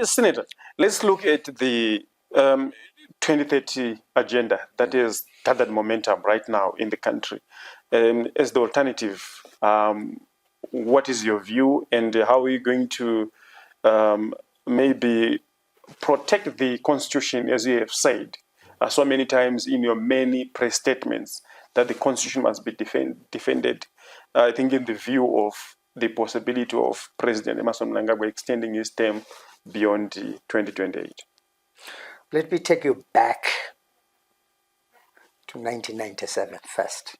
Senator, let's look at the 2030 agenda that is gathered momentum right now in the country. As the alternative, what is your view, and how are you going to maybe protect the Constitution, as you have said so many times in your many press statements, that the Constitution must be defended, I think in the view of the possibility of President Emmerson Mnangagwa extending his term beyond 2028? Let me take you back to 1997 first,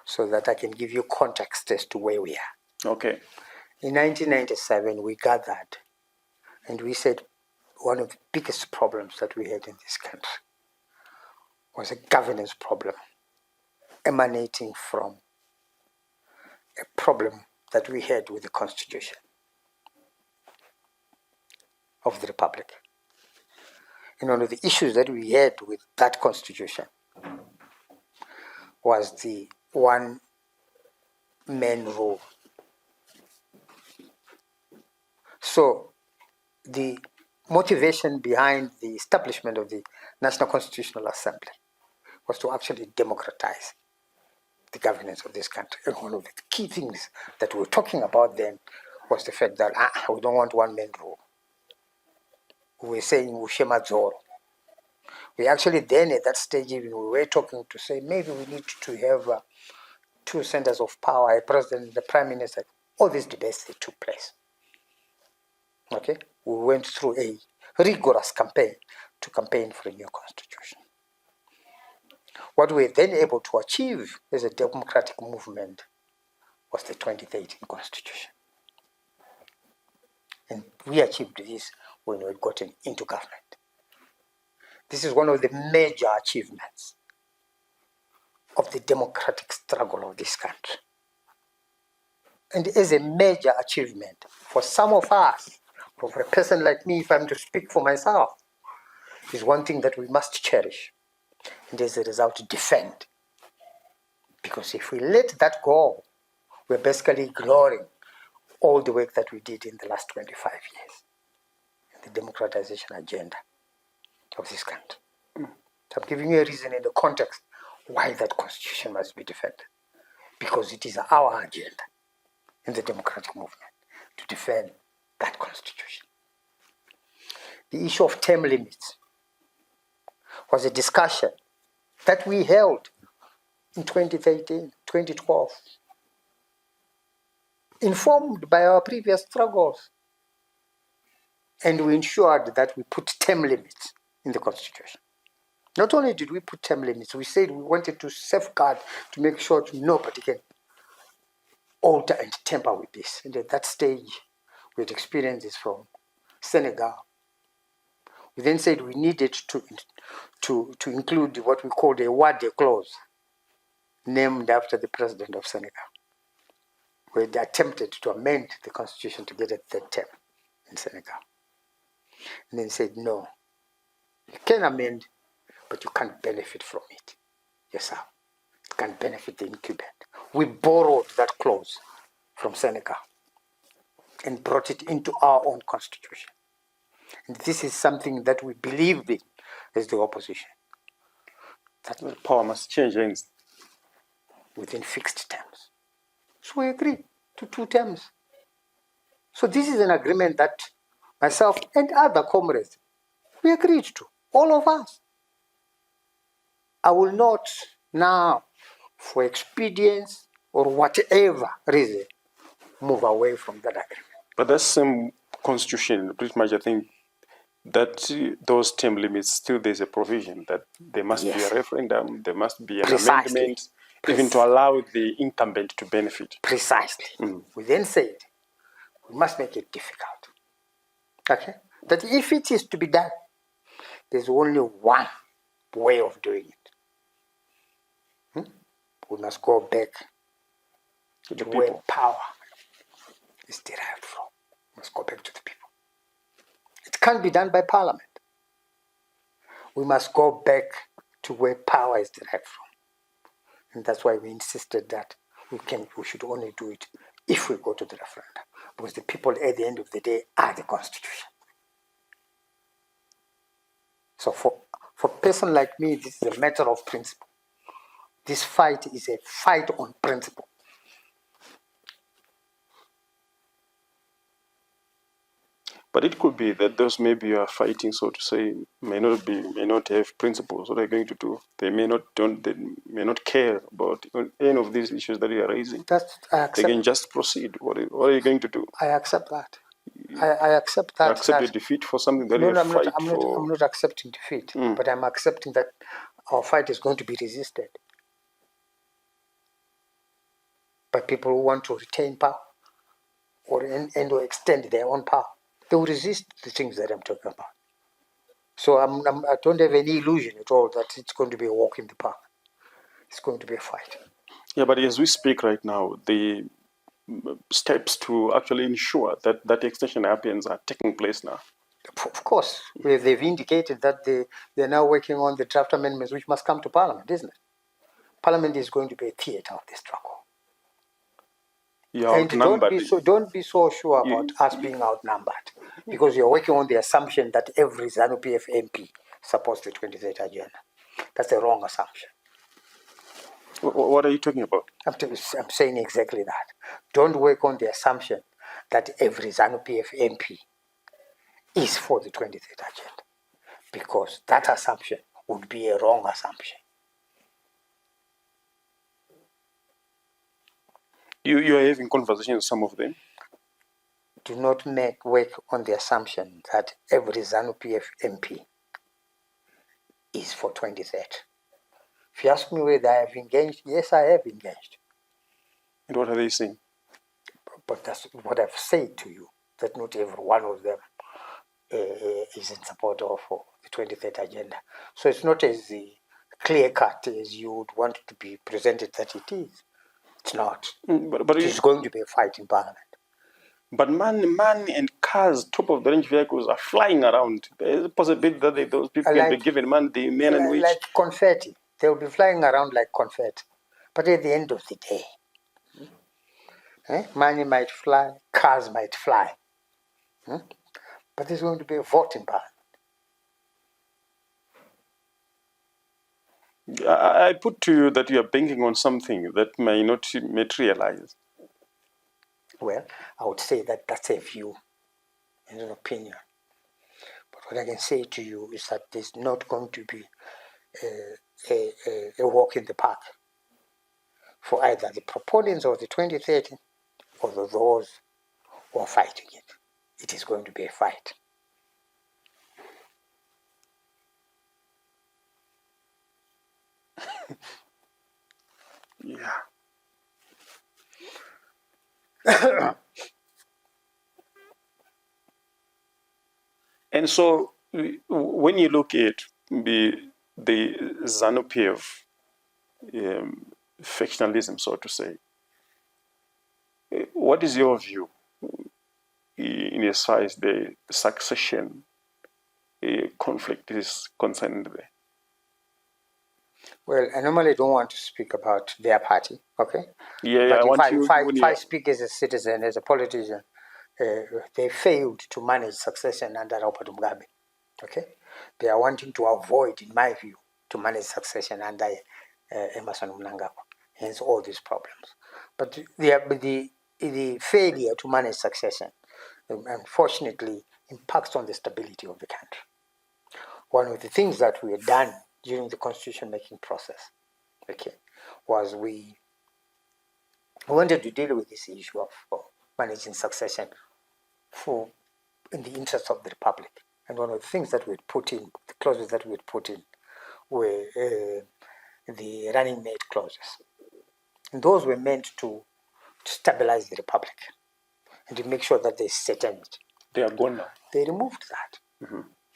so that I can give you context as to where we are. Okay. In 1997, we gathered and we said one of the biggest problems that we had in this country was a governance problem emanating from a problem that we had with the Constitution of the Republic. And one of the issues that we had with that Constitution was the one-man rule. So the motivation behind the establishment of the National Constitutional Assembly was to actually democratize the governance of this country. And one of the key things that we were talking about then was the fact that we don't want one-man rule. We were saying Ushema Zoro. We actually then at that stage even we were talking to say maybe we need to have two centers of power, a president and the prime minister. All these debates, they took place. Okay? We went through a rigorous campaign to campaign for a new constitution. What we were then able to achieve as a democratic movement was the 2013 constitution. And we achieved this when we had gotten into government. This is one of the major achievements of the democratic struggle of this country. And as a major achievement for some of us, for a person like me, if I'm to speak for myself, is one thing that we must cherish and as a result defend. Because if we let that go, we're basically ignoring all the work that we did in the last 25 years, the democratization agenda of this country. So I'm giving you a reason in the context why that constitution must be defended. Because it is our agenda in the democratic movement to defend that constitution. The issue of term limits was a discussion that we held in 2013, 2012, informed by our previous struggles. And we ensured that we put term limits in the constitution. Not only did we put term limits, we said we wanted to safeguard, to make sure that nobody can alter and tamper with this. And at that stage, we had experiences from Senegal. We then said we needed to include what we called a Wade clause, named after the president of Senegal. We had attempted to amend the constitution to get a third term in Senegal. And then said, no, you can amend, but you can't benefit from it yourself. You can't benefit the incumbent. We borrowed that clause from Senegal and brought it into our own constitution. And this is something that we believed in as the opposition. That the power must change hands within fixed terms. So we agreed to 2 terms. So this is an agreement that myself and other comrades, we agreed to, all of us. I will not now, for expedience or whatever reason, move away from that agreement. But that same constitution, pretty much I think, that those term limits, still there's a provision that there must be a referendum, there must be an amendment, even to allow the incumbent to benefit. Precisely. We then said, we must make it difficult. Okay? That if it is to be done, there's only one way of doing it. We must go back to the where power is derived from. We must go back to the people. It can't be done by parliament. We must go back to where power is derived from. And that's why we insisted that we should only do it if we go to the referendum. because the people at the end of the day are the constitution. So for a person like me, this is a matter of principle. This fight is a fight on principle. But it could be that those maybe you are fighting, so to say, may not have principles. What are you going to do? They may not care about any of these issues that you are raising. They can just proceed. What are you going to do? I accept that. I accept that. You accept your defeat for something that No, you fight for. I'm not accepting defeat, but I'm accepting that our fight is going to be resisted by people who want to retain power or extend their own power. They will resist the things that I'm talking about. So I don't have any illusion at all that it's going to be a walk in the park. It's going to be a fight. Yeah, but as we speak right now, the steps to actually ensure that that extension happens are taking place now. Of course, they've indicated that they're now working on the draft amendments which must come to Parliament, isn't it? Parliament is going to be a theatre of the struggle. You're and don't be so sure about us being outnumbered, because you're working on the assumption that every ZANU-PF MP supports the 23rd agenda. That's a wrong assumption. What are you talking about? I'm saying exactly that. Don't work on the assumption that every ZANU-PF MP is for the 23rd agenda, because that assumption would be a wrong assumption. You are having conversations with some of them. Do not work on the assumption that every ZANU-PF MP is for 23rd. If you ask me whether I have engaged, yes, I have engaged. And what are they saying? But that's what I've said to you, that not every one of them is in support of the 23rd agenda. So it's not as clear-cut as you would want it to be presented that it is. It's not. But it is going to be a fight in Parliament. But money and cars, top-of-the-range vehicles are flying around. There's a possibility that those people can be given money, the men and which. Like confetti. They'll be flying around like confetti. But at the end of the day, money might fly, cars might fly. But there's going to be a vote in Parliament. I put to you that you are banking on something that may not materialize. Well, I would say that that's a view and an opinion. But what I can say to you is that there's not going to be a walk in the park for either the proponents of the 2030 or those who are fighting it. It is going to be a fight. Yeah. And so when you look at the ZANU-PF factionalism, so to say, what is your view in as far as the succession conflict is concerned there? Well, I normally don't want to speak about their party, okay? Yeah, but if I speak as a citizen, as a politician, they failed to manage succession under Robert Mugabe, okay? They are wanting to avoid, in my view, to manage succession under Emerson Mnangagwa, hence all these problems. But the failure to manage succession, unfortunately, impacts on the stability of the country. One of the things that we had done during the constitution-making process, okay, was we wanted to deal with this issue of managing succession in the interest of the republic. And one of the things that we had put in, the clauses that we had put in, were the running mate clauses. And those were meant to stabilize the republic and to make sure that there's certainty. They are gone now. They removed that,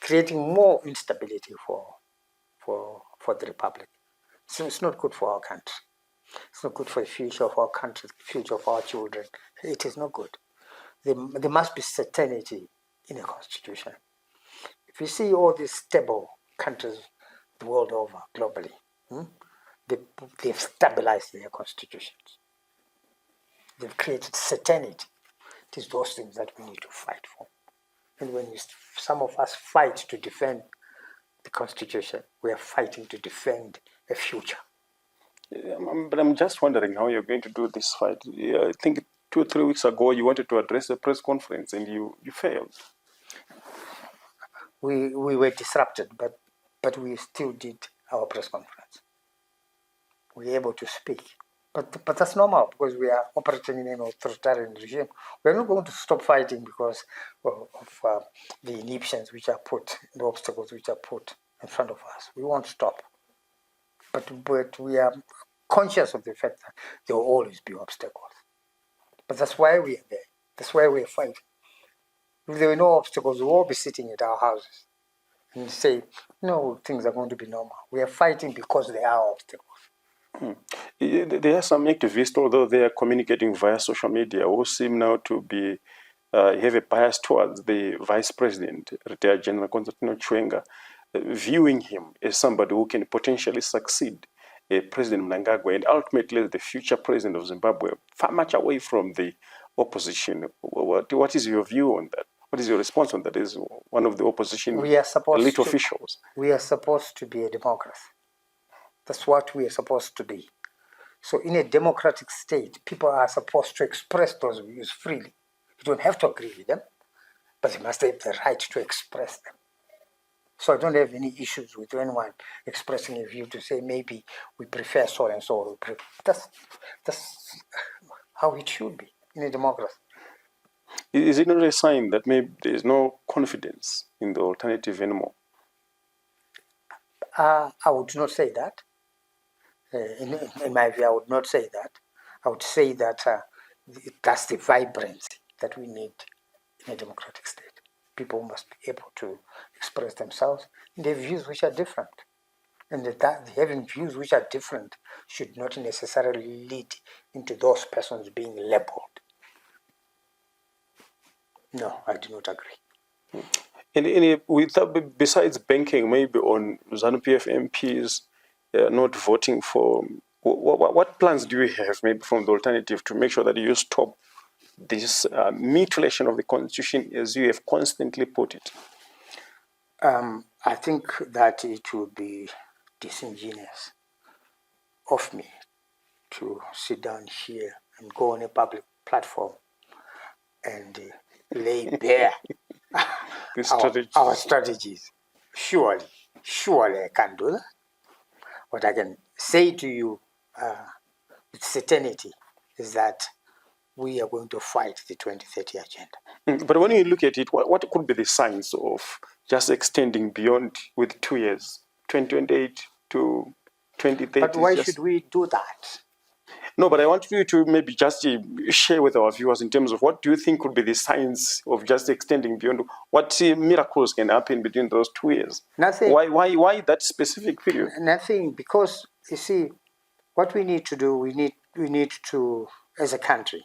creating more instability for the republic. So it's not good for our country. It's not good for the future of our country, the future of our children. It is not good. There must be certainty in a constitution. If you see all these stable countries the world over, globally, they've stabilized their constitutions. They've created certainty It is those things that we need to fight for. And when some of us fight to defend the Constitution, we are fighting to defend a future. But I'm just wondering how you're going to do this fight. I think 2 or 3 weeks ago you wanted to address a press conference and you failed. We were disrupted, but we still did our press conference. We were able to speak. But that's normal because we are operating in an authoritarian regime. We're not going to stop fighting because of the inhibitions which are put, the obstacles which are put in front of us. We won't stop. But we are conscious of the fact that there will always be obstacles. But that's why we are there. That's why we are fighting. If there were no obstacles, we'll all be sitting at our houses and say, no, things are going to be normal. We are fighting because there are obstacles. There are some activists, although they are communicating via social media, who seem now to be have a bias towards the Vice President, retired General Constantino Chiwenga, viewing him as somebody who can potentially succeed President Mnangagwa and ultimately the future president of Zimbabwe, far much away from the opposition. What is your view on that? What is your response on that? As one of the opposition elite officials, we are supposed to be a democracy. That's what we are supposed to be. So in a democratic state, people are supposed to express those views freely. You don't have to agree with them, but they must have the right to express them. So I don't have any issues with anyone expressing a view to say maybe we prefer so and so. That's how it should be in a democracy. Is it not a sign that maybe there is no confidence in the alternative anymore? I would not say that. In my view, I would not say that. I would say that that's the vibrancy that we need in a democratic state. People must be able to express themselves in their views which are different. And that having views which are different should not necessarily lead into those persons being labeled. No, I do not agree. And besides banking, maybe on ZANU-PF MPs not voting for, what plans do you have maybe from the alternative to make sure that you stop this mutilation of the Constitution as you have constantly put it? I think that it would be disingenuous of me to sit down here and go on a public platform and lay bare our strategies. Surely I can't do that. What I can say to you with certainty is that we are going to fight the 2030 agenda. But when you look at it, what could be the signs of just extending beyond with 2 years, 2028 to 2030? But why should we do that? No, but I want you to maybe just share with our viewers in terms of what do you think could be the signs of just extending beyond, what miracles can happen between those 2 years? Nothing. Why that specific period? Nothing, because you see, what we need to do, we need to, as a country,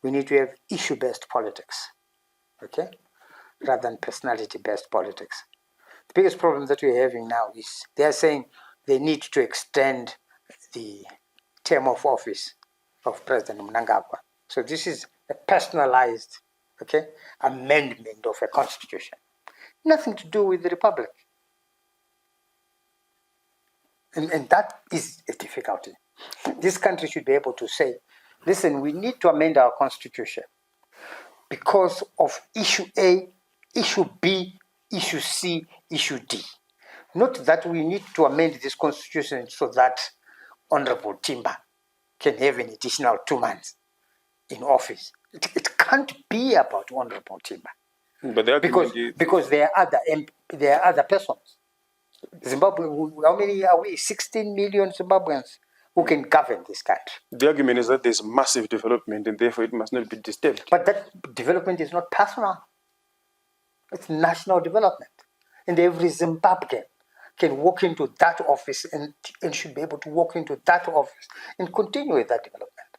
we need to have issue-based politics, okay, rather than personality-based politics. The biggest problem that we're having now is they are saying they need to extend the term of office of President Mnangagwa. So this is a personalized, okay, amendment of a constitution. Nothing to do with the republic. And that is a difficulty. This country should be able to say, listen, we need to amend our constitution because of issue A, issue B, issue C, issue D. Not that we need to amend this constitution so that Honorable Timber can have an additional 2 months in office. It can't be about Honorable Timber. But because there are other persons. Zimbabwe, how many are we? 16 million Zimbabweans who can govern this country. The argument is that there's massive development and therefore it must not be disturbed. But that development is not personal. It's national development. And every Zimbabwean can walk into that office and should be able to walk into that office and continue with that development.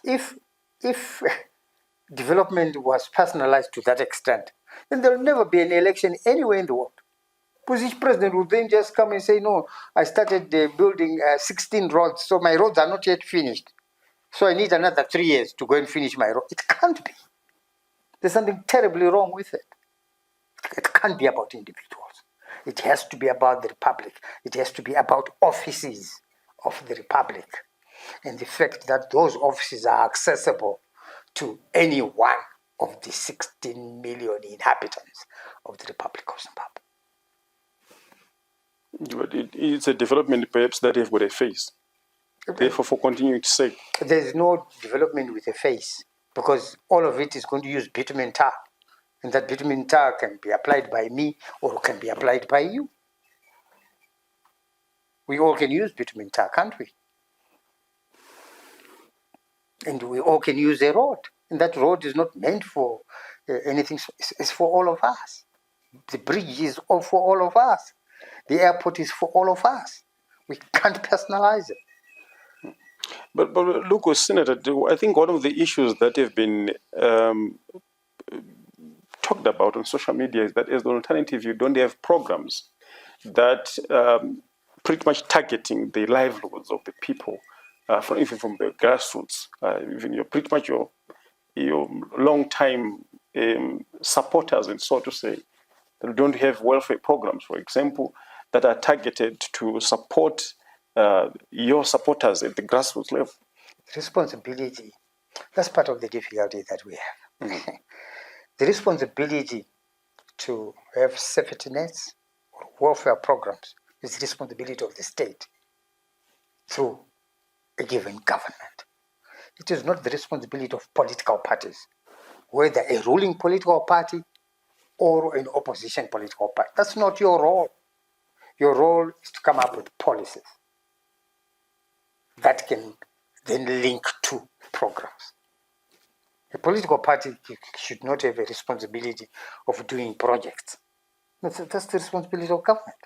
If development was personalized to that extent, then there will never be an election anywhere in the world. Because each president would then just come and say, no, I started building 16 roads, so my roads are not yet finished. so I need another 3 years to go and finish my road. It can't be. There's something terribly wrong with it. It can't be about individuals. It has to be about the Republic. It has to be about offices of the Republic. And the fact that those offices are accessible to any one of the 16 million inhabitants of the Republic of Zimbabwe. But it's a development perhaps that have got a face. Therefore, for continuing to say, there's no development with a face, because all of it is going to use bitumen tar. And that bitumen tar can be applied by me or can be applied by you. We all can use bitumen tar, can't we? And we all can use a road. And that road is not meant for anything, it's for all of us. The bridge is all for all of us. The airport is for all of us. We can't personalize it. But look, Senator, I think one of the issues that have been talked about on social media is that as the alternative, you don't have programs that pretty much targeting the livelihoods of the people, even from the grassroots, even pretty much your long-time supporters, and so to say, that don't have welfare programs, for example, that are targeted to support your supporters at the grassroots level. Responsibility, that's part of the difficulty that we have. Mm-hmm. The responsibility to have safety nets or welfare programs is the responsibility of the state through a given government. It is not the responsibility of political parties, whether a ruling political party or an opposition political party. That's not your role. Your role is to come up with policies that can then link to programs. A political party should not have a responsibility of doing projects. That's the responsibility of government.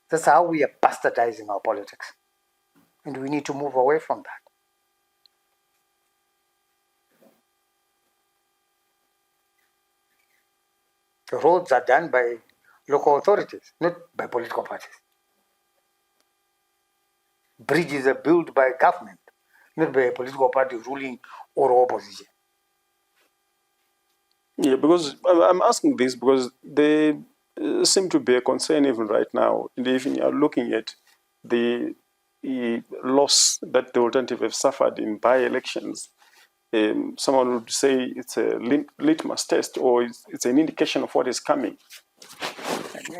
That's how we are bastardizing our politics. And we need to move away from that. The roads are done by local authorities, not by political parties. Bridges are built by government, not by a political party ruling or opposition. Yeah, because I'm asking this because there seem to be a concern even right now, and even you are looking at the loss that the alternative have suffered in by-elections. Someone would say it's a litmus test, or it's an indication of what is coming.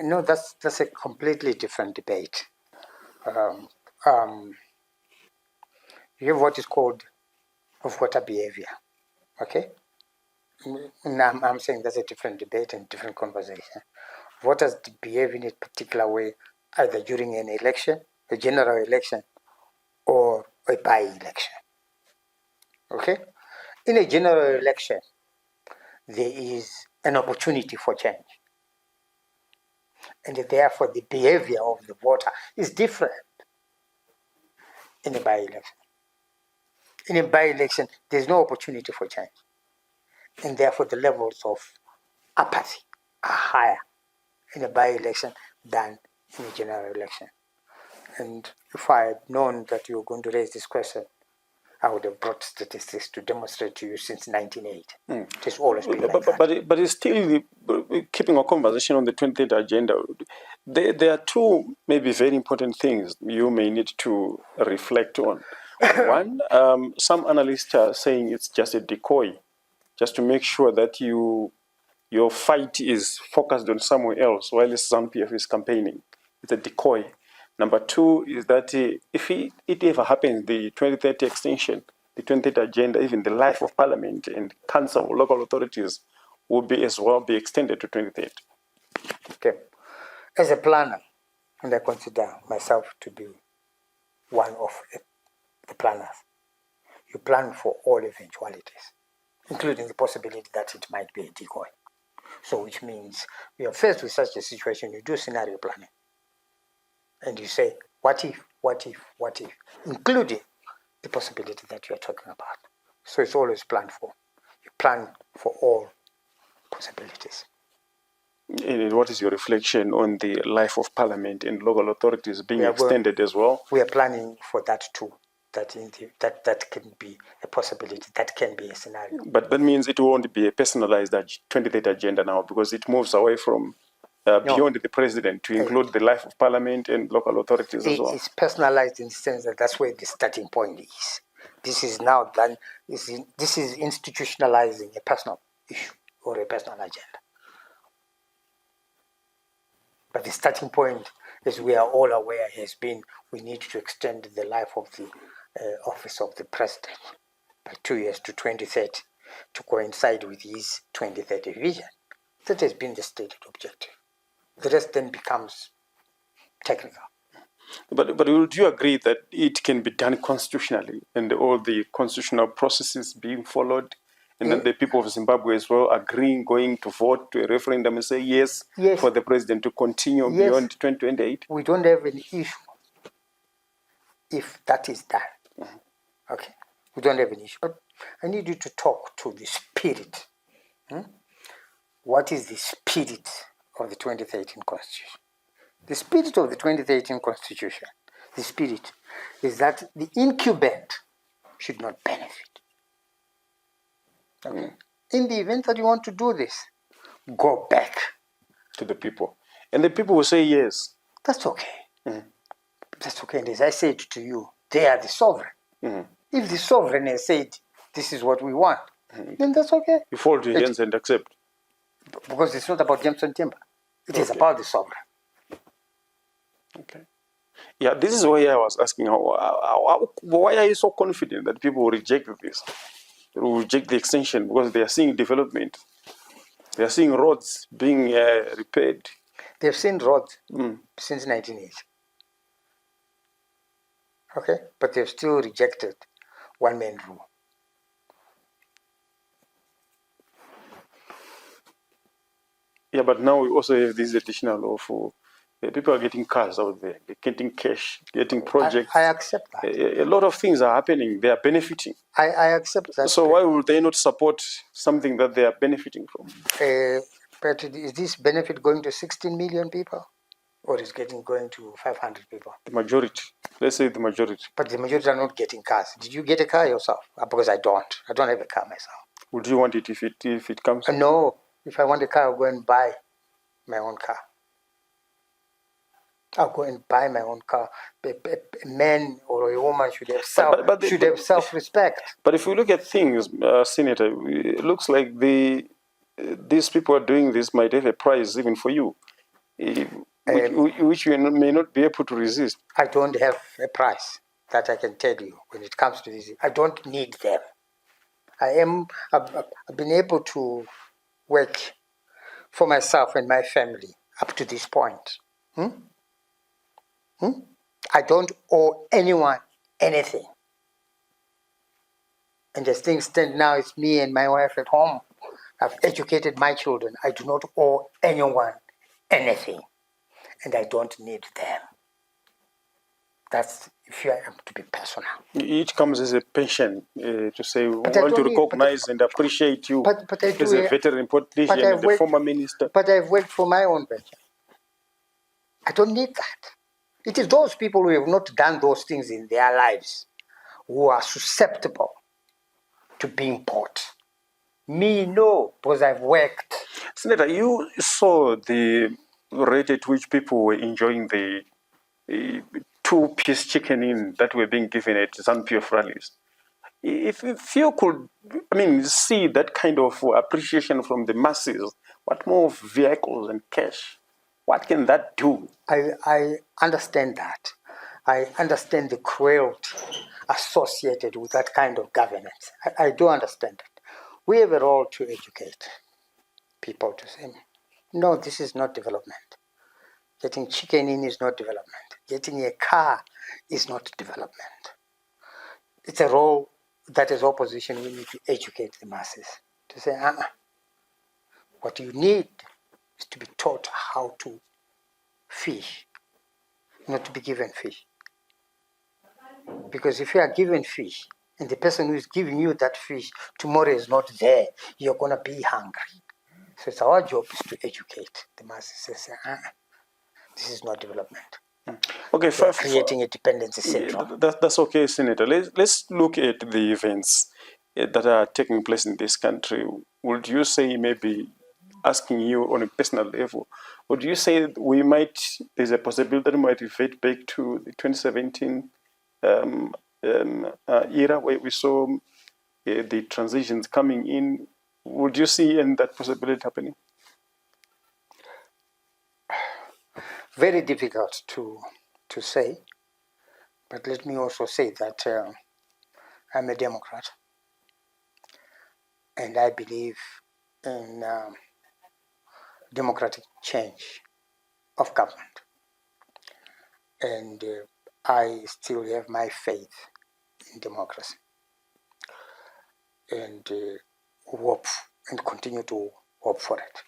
No, that's a completely different debate. You have what is called voter behavior, okay? And I'm saying that's a different debate and different conversation. Voters behave in a particular way, either during an election, a general election, or a by-election, okay? In a general election, there is an opportunity for change. And therefore, the behavior of the voter is different in a by-election. In a by-election, there's no opportunity for change. And therefore, the levels of apathy are higher in a by-election than in a general election. And if I had known that you were going to raise this question, I would have brought statistics to demonstrate to you since 1980. It has always been like that. But it's still keeping a conversation on the 2030 agenda. There are two maybe very important things you may need to reflect on. One, some analysts are saying it's just a decoy, just to make sure that your fight is focused on somewhere else while the ZANU-PF is campaigning. It's a decoy. Number two is that if it ever happens, the 2030 extension, the 2030 agenda, even the life of Parliament and Council of Local Authorities will be as well be extended to 2030. Okay. As a planner, and I consider myself to be one of the planners, you plan for all eventualities, including the possibility that it might be a decoy. So which means you are faced with such a situation, you do scenario planning. And you say, what if, including the possibility that you are talking about. So it's always planned for. You plan for all possibilities. And what is your reflection on the life of Parliament and local authorities being extended as well? We are planning for that too. that can be a possibility, that can be a scenario. But that means it won't be a personalized 2030 agenda now, because it moves away from beyond the president to include the life of parliament and local authorities as well. It's personalized in the sense that that's where the starting point is. This is now done. This is institutionalizing a personal issue or a personal agenda. But the starting point, as we are all aware, has been we need to extend the life of the office of the president by 2 years to 2030 to coincide with his 2030 vision. That has been the stated objective. The rest then becomes technical. But would you agree that it can be done constitutionally and all the constitutional processes being followed, and then the people of Zimbabwe as well agreeing, going to vote to a referendum and say yes, for the president to continue beyond 2028? We don't have an issue if that is done. Okay, we don't have an issue. But I need you to talk to the spirit. What is the spirit of the 2013 Constitution? The spirit of the 2013 Constitution, the spirit is that the incumbent should not benefit. Okay. In the event that you want to do this, go back to the people. And the people will say yes. That's okay. That's okay. And as I said to you, they are the sovereign. If the sovereign has said, this is what we want, then that's okay. You fall to hands and accept. Because it's not about Jameson Timber. It is about the sovereign. Okay. Yeah, this is why I was asking, why are you so confident that people will reject this? They will reject the extension because they are seeing development. They are seeing roads being repaired. They've seen roads since 1980. Okay? But they've still rejected one-man rule. Yeah, but now we also have this additional of people are getting cars out there, they're getting cash, getting projects. I accept that. A lot of things are happening. They are benefiting. I accept that. So why would they not support something that they are benefiting from? But is this benefit going to 16 million people? Or is it going to 500 people? The majority. Let's say the majority. But the majority are not getting cars. Did you get a car yourself? Because I don't. I don't have a car myself. Would you want it if it comes? No. If I want a car, I'll go and buy my own car. I'll go and buy my own car. A man or a woman should have self-respect. But if we look at things, Senator, it looks like these people are doing this might have a price even for you, which you may not be able to resist. I don't have a price that I can tell you when it comes to this. I don't need them. I've been able to work for myself and my family up to this point. I don't owe anyone anything. And as things stand now, it's me and my wife at home. I've educated my children. I do not owe anyone anything. And I don't need them. That's if you am to be personal. It comes as a pension to say we want to recognize and appreciate you as a veteran politician and a former minister. But I've worked for my own pension. I don't need that. It is those people who have not done those things in their lives who are susceptible to being bought. Me, no, because I've worked. Senator, you saw the rate at which people were enjoying the 2-piece chicken in that were being given at ZANU-PF rallies. If you could, see that kind of appreciation from the masses, what more of vehicles and cash? What can that do? I understand that. I understand the cruelty associated with that kind of governance. I do understand it. We have a role to educate people to say, no, this is not development. Getting chicken in is not development. Getting a car is not development. It's a role that as opposition we need to educate the masses to say, what you need is to be taught how to fish, not to be given fish. Because if you are given fish, and the person who is giving you that fish tomorrow is not there, you're going to be hungry. So it's our job is to educate the masses and say, this is not development. Okay, creating a dependency syndrome. that's okay, Senator. Let's look at the events that are taking place in this country. Would you say, maybe asking you on a personal level, would you say there's a possibility that we might revert back to the 2017 era where we saw the transitions coming in? Would you see that possibility happening? Very difficult to say, but let me also say that I'm a Democrat, and I believe in democratic change of government, and I still have my faith in democracy, and hope and continue to hope for it.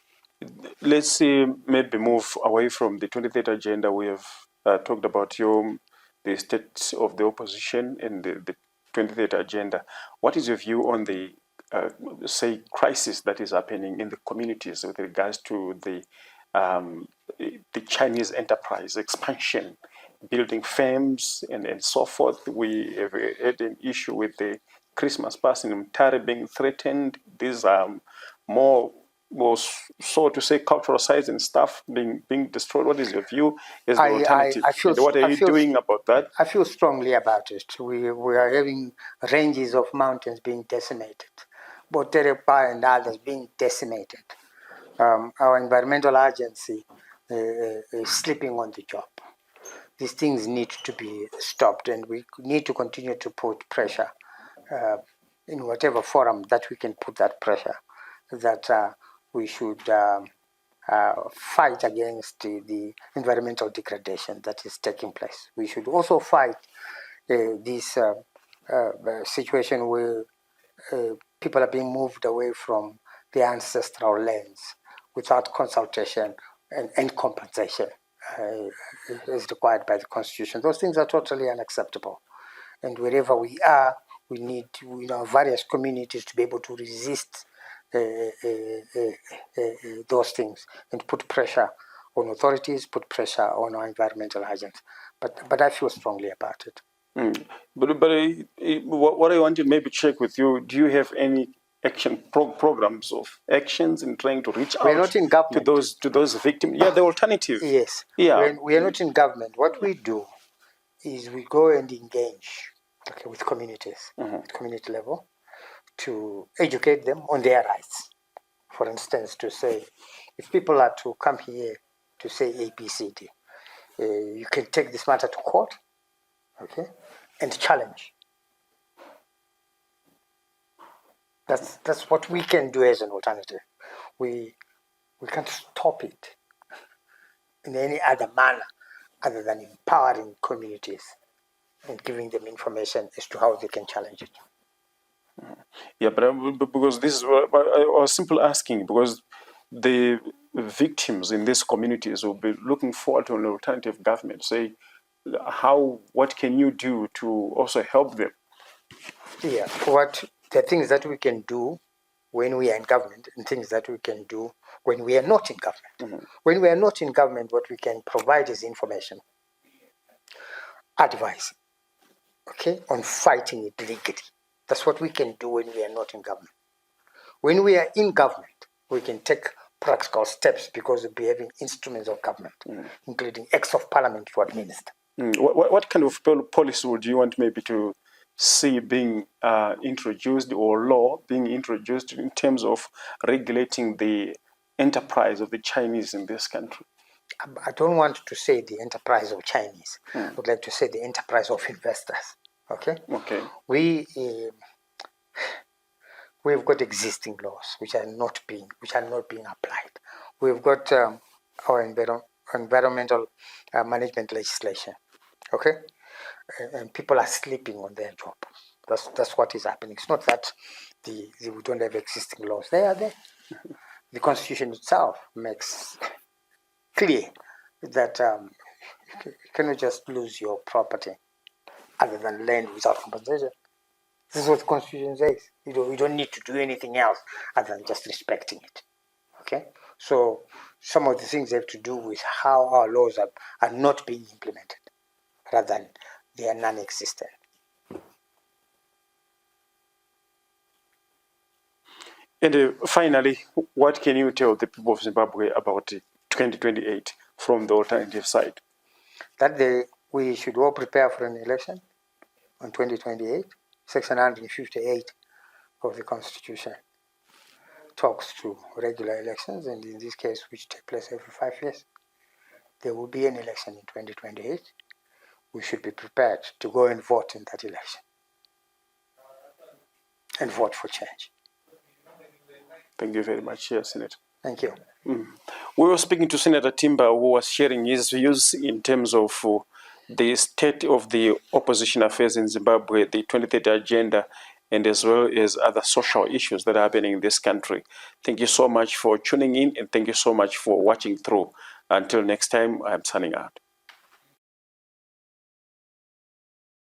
Let's maybe move away from the 2030 agenda. We have talked about the state of the opposition and the 2030 agenda. What is your view on the say crisis that is happening in the communities with regards to the Chinese enterprise expansion, building firms and so forth? We have had an issue with the Christmas past in Mtare being threatened. These are more, so to say, cultural sites and stuff being destroyed. What is your view as the alternative? What are you doing about that? I feel strongly about it. We are having ranges of mountains being decimated, Boterepa and others being decimated. Our environmental agency is sleeping on the job. These things need to be stopped, and we need to continue to put pressure in whatever forum that we can put that pressure, that we should fight against the environmental degradation that is taking place. We should also fight this situation where people are being moved away from their ancestral lands without consultation and compensation as required by the Constitution. Those things are totally unacceptable. And wherever we are, we need various communities to be able to resist those things and put pressure on authorities, put pressure on our environmental agents. But I feel strongly about it. But what I want to maybe check with you, do you have any action programs of actions in trying to reach We're out not in government. to those victims? Yeah, the alternative. Yes. Yeah. We are not in government. What we do is we go and engage with communities at community level to educate them on their rights. For instance, to say, if people are to come here to say ABCD, you can take this matter to court, and challenge. That's what we can do as an alternative. We can't stop it in any other manner other than empowering communities and giving them information as to how they can challenge it. Yeah, but because this is what I was simply asking, because the victims in these communities will be looking forward to an alternative government. Say, what can you do to also help them? Yeah, the things that we can do when we are in government and things that we can do when we are not in government. When we are not in government, what we can provide is information, advice, on fighting it legally. That's what we can do when we are not in government. When we are in government, we can take practical steps because we'll be having instruments of government, including acts of parliament to administer. What kind of policy would you want maybe to see being introduced, or law being introduced, in terms of regulating the enterprise of the Chinese in this country? I don't want to say the enterprise of Chinese. I would like to say the enterprise of investors. Okay. We've got existing laws which are not being applied. We've got our environmental management legislation. Okay. And people are sleeping on their job. That's what is happening. It's not that we don't have existing laws. They are there. The Constitution itself makes clear that you cannot just lose your property other than land without compensation. This is what the Constitution says. You don't need to do anything else other than just respecting it. Okay? So some of the things have to do with how our laws are not being implemented, rather than they are non-existent. And finally, what can you tell the people of Zimbabwe about 2028 from the alternative side? That we should all prepare for an election on 2028. Section 158 of the Constitution talks to regular elections, and in this case, which take place every 5 years. There will be an election in 2028. We should be prepared to go and vote in that election and vote for change. Thank you very much, Senator. Thank you. We were speaking to Senator Timber, who was sharing his views in terms of the state of the opposition affairs in Zimbabwe, the 2030 agenda, and as well as other social issues that are happening in this country. Thank you so much for tuning in, and thank you so much for watching through. Until next time, I'm signing out.